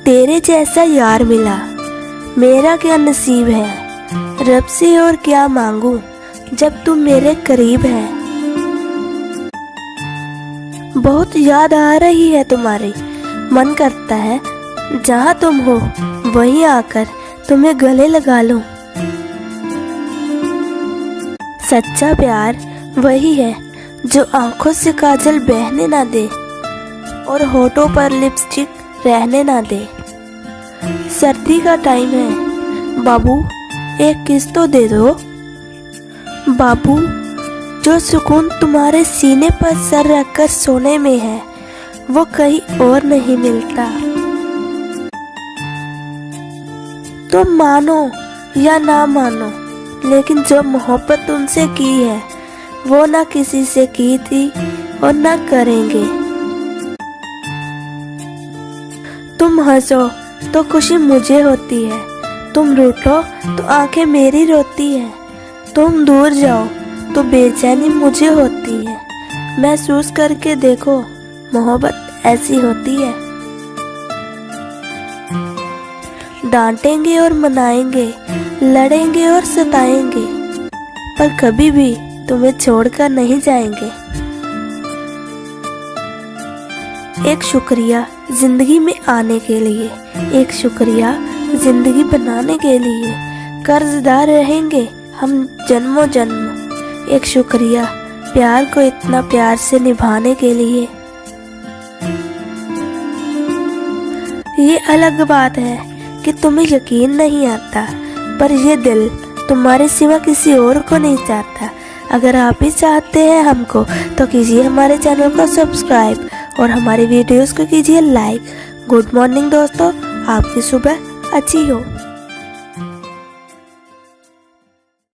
तेरे जैसा यार मिला, मेरा क्या नसीब है। रब से और क्या मांगू जब तू मेरे करीब है। बहुत याद आ रही है तुम्हारी, मन करता है जहाँ तुम हो वहीं आकर तुम्हें गले लगा लूं। सच्चा प्यार वही है जो आंखों से काजल बहने ना दे और होठों पर लिपस्टिक रहने ना दे। सर्दी का टाइम है, बाबू एक किस तो दे दो। बाबू, जो सुकून तुम्हारे सीने पर सर रखकर सोने में है वो कहीं और नहीं मिलता। तुम मानो या ना मानो, लेकिन जो मोहब्बत तुमसे की है वो ना किसी से की थी और ना करेंगे। तुम हंसो तो खुशी मुझे होती है, तुम रूठो तो आंखें मेरी रोती है। तुम दूर जाओ तो बेचैनी मुझे होती है। महसूस करके देखो, मोहब्बत ऐसी होती है। डांटेंगे और मनाएंगे, लड़ेंगे और सताएंगे, पर कभी भी तुम्हें छोड़कर नहीं जाएंगे। एक शुक्रिया जिंदगी में आने के लिए, एक शुक्रिया जिंदगी बनाने के लिए। कर्जदार रहेंगे हम जन्मों जन्म। एक शुक्रिया प्यार को इतना प्यार से निभाने के लिए। ये अलग बात है कि तुम्हें यकीन नहीं आता, पर ये दिल तुम्हारे सिवा किसी और को नहीं चाहता। अगर आप भी चाहते हैं हमको तो कीजिए हमारे चैनल को सब्सक्राइब और हमारे वीडियोस को कीजिए लाइक। गुड मॉर्निंग दोस्तों, आपकी सुबह अच्छी हो।